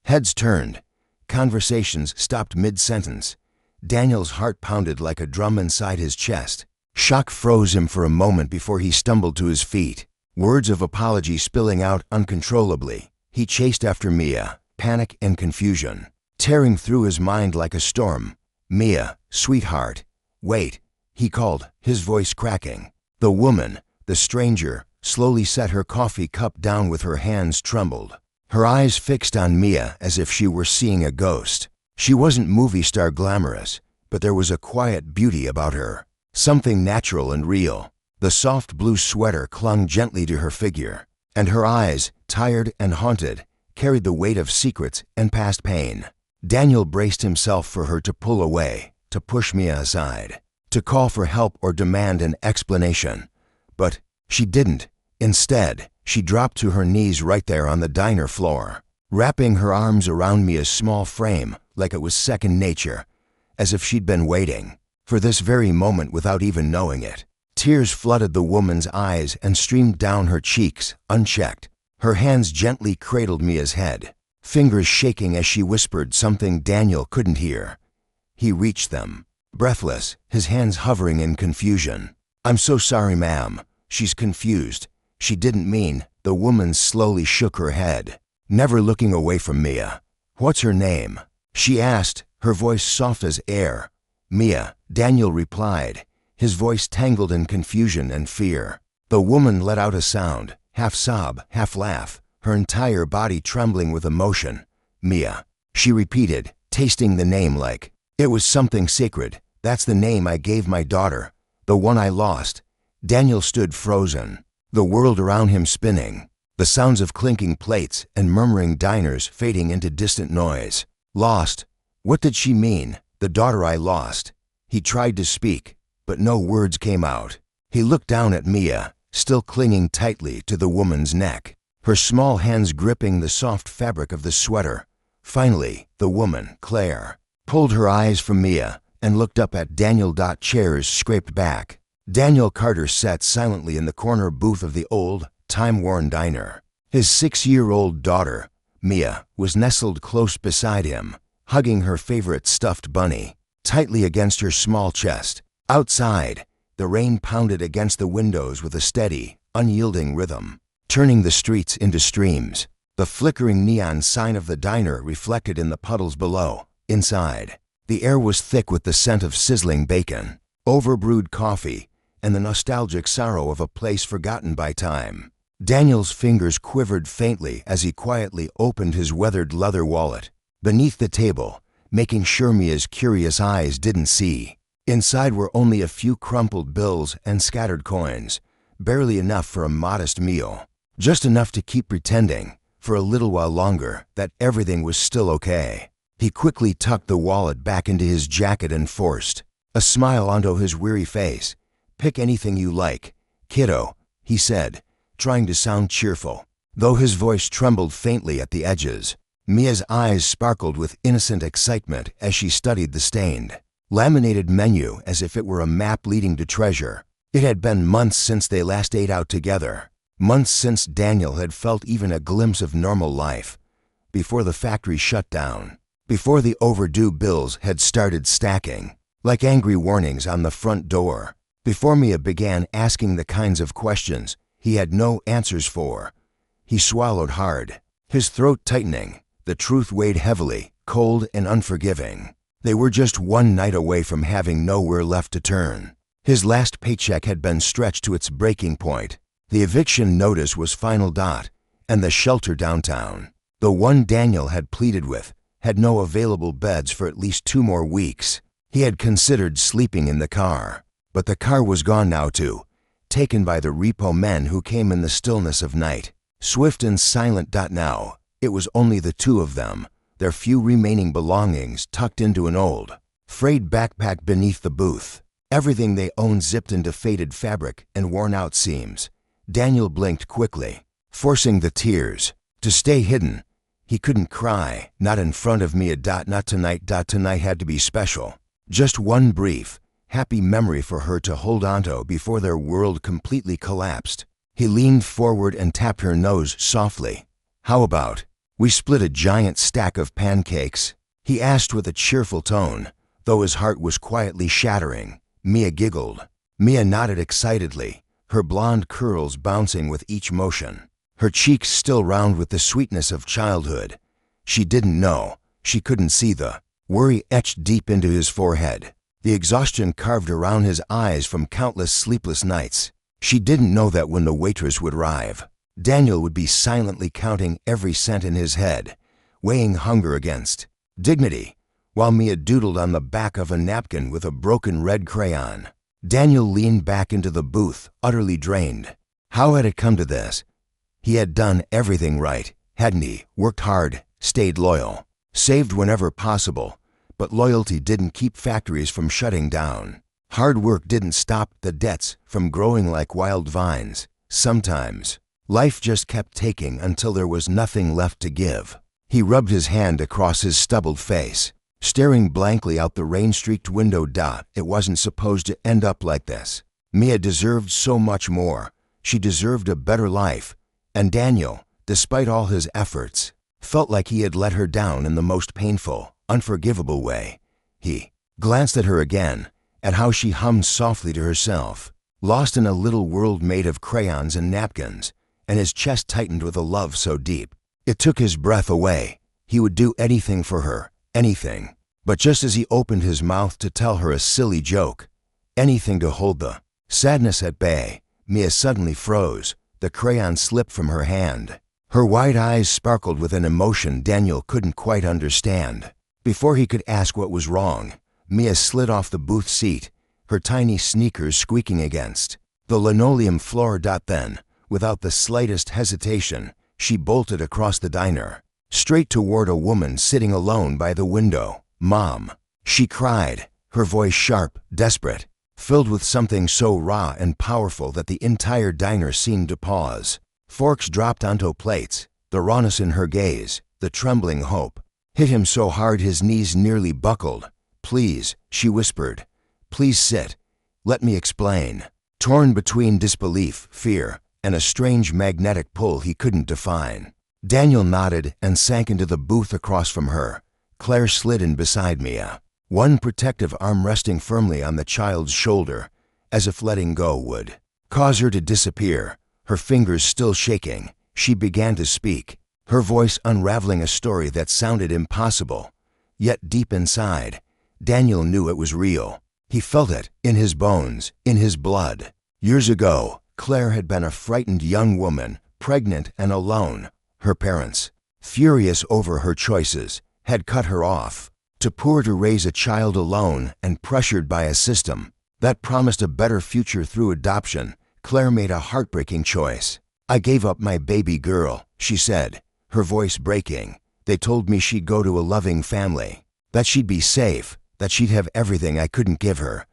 Heads turned. Conversations stopped mid-sentence. Daniel's heart pounded like a drum inside his chest. Shock froze him for a moment before he stumbled to his feet. Words of apology spilling out uncontrollably. He chased after Mia, panic and confusion, tearing through his mind like a storm. "Mia, sweetheart, wait," he called, his voice cracking. The woman, the stranger, slowly set her coffee cup down with her hands trembled. Her eyes fixed on Mia as if she were seeing a ghost. She wasn't movie star glamorous, but there was a quiet beauty about her, something natural and real. The soft blue sweater clung gently to her figure, and her eyes, tired and haunted, carried the weight of secrets and past pain. Daniel braced himself for her to pull away, to push Mia aside, to call for help or demand an explanation. But she didn't. Instead, she dropped to her knees right there on the diner floor, wrapping her arms around Mia's small frame like it was second nature, as if she'd been waiting for this very moment without even knowing it. Tears flooded the woman's eyes and streamed down her cheeks, unchecked. Her hands gently cradled Mia's head, fingers shaking as she whispered something Daniel couldn't hear. He reached them, breathless, his hands hovering in confusion. "I'm so sorry, ma'am. She's confused. She didn't mean." The woman slowly shook her head, never looking away from Mia. "What's her name?" she asked, her voice soft as air. "Mia," Daniel replied, his voice tangled in confusion and fear. The woman let out a sound, half sob, half laugh, her entire body trembling with emotion. "Mia," she repeated, tasting the name like it was something sacred. "That's the name I gave my daughter, the one I lost." Daniel stood frozen, the world around him spinning, the sounds of clinking plates and murmuring diners fading into distant noise. Lost? What did she mean? The daughter I lost? He tried to speak, but no words came out. He looked down at Mia, still clinging tightly to the woman's neck, her small hands gripping the soft fabric of the sweater. Finally, the woman, Claire, pulled her eyes from Mia and looked up at Daniel. Chairs scraped back. Daniel Carter sat silently in the corner booth of the old, time-worn diner. His 6-year-old daughter, Mia, was nestled close beside him, hugging her favorite stuffed bunny tightly against her small chest. Outside, the rain pounded against the windows with a steady, unyielding rhythm, turning the streets into streams. The flickering neon sign of the diner reflected in the puddles below. Inside, the air was thick with the scent of sizzling bacon, overbrewed coffee, and the nostalgic sorrow of a place forgotten by time. Daniel's fingers quivered faintly as he quietly opened his weathered leather wallet beneath the table, making sure Mia's curious eyes didn't see. Inside were only a few crumpled bills and scattered coins, barely enough for a modest meal, just enough to keep pretending, for a little while longer, that everything was still okay. He quickly tucked the wallet back into his jacket and forced a smile onto his weary face. "Pick anything you like, kiddo," he said, trying to sound cheerful, though his voice trembled faintly at the edges. Mia's eyes sparkled with innocent excitement as she studied the stained, laminated menu as if it were a map leading to treasure. It had been months since they last ate out together, months since Daniel had felt even a glimpse of normal life, before the factory shut down, before the overdue bills had started stacking, like angry warnings on the front door, before Mia began asking the kinds of questions he had no answers for. He swallowed hard, his throat tightening. The truth weighed heavily, cold and unforgiving. They were just one night away from having nowhere left to turn. His last paycheck had been stretched to its breaking point. The eviction notice was final. And the shelter downtown, the one Daniel had pleaded with, had no available beds for at least 2 more weeks. He had considered sleeping in the car, but the car was gone now too, taken by the repo men who came in the stillness of night, swift and silent. Now, it was only the two of them, their few remaining belongings tucked into an old, frayed backpack beneath the booth, everything they owned zipped into faded fabric and worn-out seams. Daniel blinked quickly, forcing the tears to stay hidden. He couldn't cry, not in front of Mia. Not tonight. Tonight had to be special. Just one brief, happy memory for her to hold onto before their world completely collapsed. He leaned forward and tapped her nose softly. "How about?" We split a giant stack of pancakes. He asked with a cheerful tone, though his heart was quietly shattering. Mia giggled. Mia nodded excitedly, her blonde curls bouncing with each motion, her cheeks still round with the sweetness of childhood. She didn't know. She couldn't see the worry etched deep into his forehead, the exhaustion carved around his eyes from countless sleepless nights. She didn't know that when the waitress would arrive, Daniel would be silently counting every cent in his head, weighing hunger against dignity, while Mia doodled on the back of a napkin with a broken red crayon. Daniel leaned back into the booth, utterly drained. How had it come to this? He had done everything right, hadn't he? Worked hard, stayed loyal, saved whenever possible, but loyalty didn't keep factories from shutting down. Hard work didn't stop the debts from growing like wild vines. Sometimes, life just kept taking until there was nothing left to give. He rubbed his hand across his stubbled face, staring blankly out the rain-streaked window. It wasn't supposed to end up like this. Mia deserved so much more. She deserved a better life. And Daniel, despite all his efforts, felt like he had let her down in the most painful, unforgivable way. He glanced at her again, at how she hummed softly to herself, lost in a little world made of crayons and napkins, and his chest tightened with a love so deep. It took his breath away. He would do anything for her, anything. But just as he opened his mouth to tell her a silly joke, anything to hold the sadness at bay, Mia suddenly froze. The crayon slipped from her hand. Her wide eyes sparkled with an emotion Daniel couldn't quite understand. Before he could ask what was wrong, Mia slid off the booth seat, her tiny sneakers squeaking against the linoleum floor. Then, without the slightest hesitation, she bolted across the diner, straight toward a woman sitting alone by the window. "Mom!" she cried, her voice sharp, desperate, filled with something so raw and powerful that the entire diner seemed to pause. Forks dropped onto plates, the rawness in her gaze, the trembling hope, hit him so hard his knees nearly buckled. "Please," she whispered. "Please sit. Let me explain." Torn between disbelief, fear, and a strange magnetic pull he couldn't define, Daniel nodded and sank into the booth across from her. Claire slid in beside Mia, one protective arm resting firmly on the child's shoulder, as if letting go would cause her to disappear. Her fingers still shaking, she began to speak, her voice unraveling a story that sounded impossible. Yet deep inside, Daniel knew it was real. He felt it in his bones, in his blood. Years ago, Claire had been a frightened young woman, pregnant and alone. Her parents, furious over her choices, had cut her off. Too poor to raise a child alone and pressured by a system that promised a better future through adoption, Claire made a heartbreaking choice. "I gave up my baby girl," she said, her voice breaking. "They told me she'd go to a loving family, that she'd be safe, that she'd have everything I couldn't give her.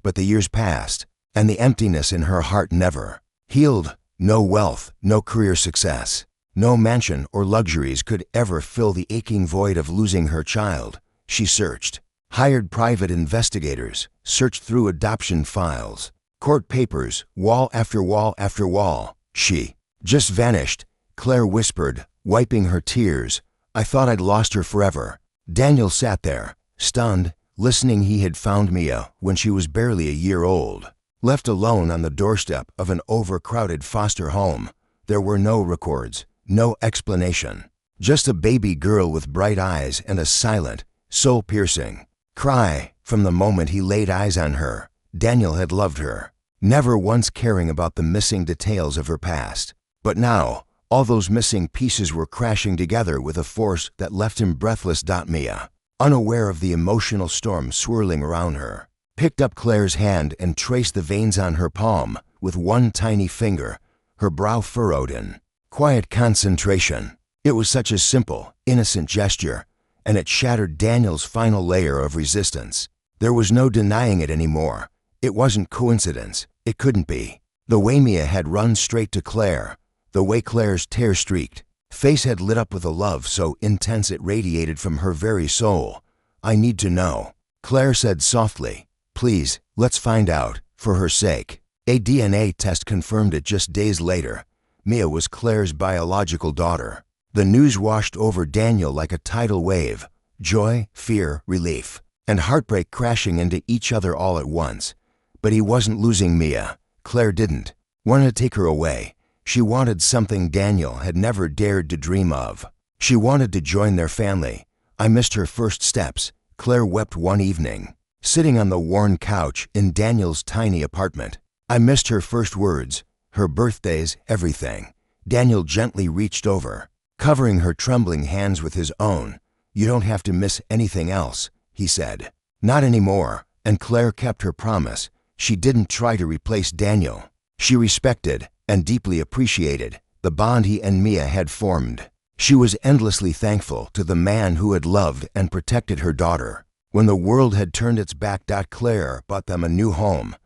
But the years passed, and the emptiness in her heart never healed. No wealth, no career success, no mansion or luxuries could ever fill the aching void of losing her child. She searched, hired private investigators, searched through adoption files, court papers, wall after wall after wall. She just vanished," Claire whispered, wiping her tears. "I thought I'd lost her forever." Daniel sat there, stunned, listening. He had found Mia when she was barely a year old, left alone on the doorstep of an overcrowded foster home. There were no records, no explanation, just a baby girl with bright eyes and a silent, soul-piercing cry. From the moment he laid eyes on her, Daniel had loved her, never once caring about the missing details of her past. But now, all those missing pieces were crashing together with a force that left him breathless. Mia, unaware of the emotional storm swirling around her, picked up Claire's hand and traced the veins on her palm with one tiny finger, her brow furrowed in quiet concentration. It was such a simple, innocent gesture, and it shattered Daniel's final layer of resistance. There was no denying it anymore. It wasn't coincidence. It couldn't be. The way Mia had run straight to Claire, the way Claire's tear-streaked face had lit up with a love so intense it radiated from her very soul. "I need to know," Claire said softly. "Please, let's find out, for her sake." A DNA test confirmed it just days later. Mia was Claire's biological daughter. The news washed over Daniel like a tidal wave, joy, fear, relief, and heartbreak crashing into each other all at once. But he wasn't losing Mia. Claire didn't want to take her away. She wanted something Daniel had never dared to dream of. She wanted to join their family. I missed her first steps, Claire wept one evening, sitting on the worn couch in Daniel's tiny apartment. I missed her first words, her birthdays, everything. Daniel gently reached over, covering her trembling hands with his own. You don't have to miss anything else, he said. Not anymore, and Claire kept her promise. She didn't try to replace Daniel. She respected and deeply appreciated the bond he and Mia had formed. She was endlessly thankful to the man who had loved and protected her daughter. When the world had turned its back, Claire bought them a new home.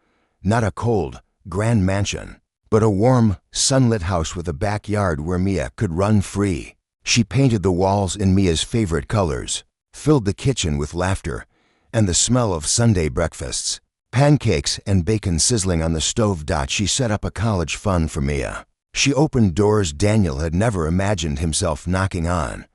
Not a cold, grand mansion, but a warm, sunlit house with a backyard where Mia could run free. She painted the walls in Mia's favorite colors, filled the kitchen with laughter and the smell of Sunday breakfasts, pancakes and bacon sizzling on the stove. She set up a college fund for Mia. She opened doors Daniel had never imagined himself knocking on.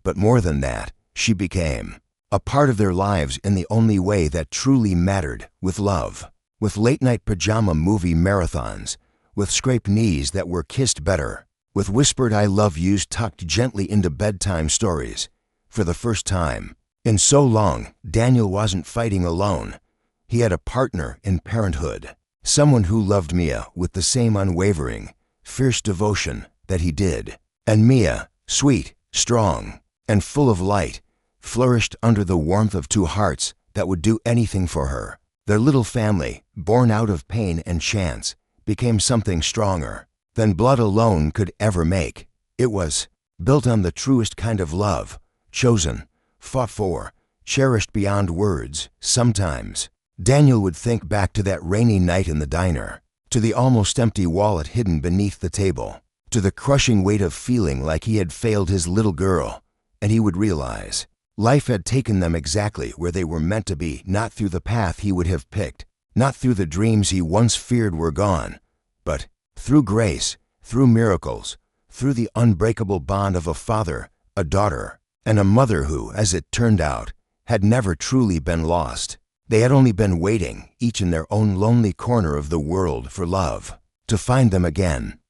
But more than that, she became a part of their lives in the only way that truly mattered, with love, with late-night pajama movie marathons, with scraped knees that were kissed better, with whispered I love yous tucked gently into bedtime stories. For the first time in so long, Daniel wasn't fighting alone. He had a partner in parenthood, someone who loved Mia with the same unwavering, fierce devotion that he did. And Mia, sweet, strong, and full of light, flourished under the warmth of two hearts that would do anything for her. Their little family, born out of pain and chance, became something stronger than blood alone could ever make. It was built on the truest kind of love, chosen, fought for, cherished beyond words. Sometimes Daniel would think back to that rainy night in the diner, to the almost empty wallet hidden beneath the table, to the crushing weight of feeling like he had failed his little girl, and he would realize life had taken them exactly where they were meant to be, not through the path he would have picked, not through the dreams he once feared were gone, but through grace, through miracles, through the unbreakable bond of a father, a daughter, and a mother who, as it turned out, had never truly been lost. They had only been waiting, each in their own lonely corner of the world, for love to find them again.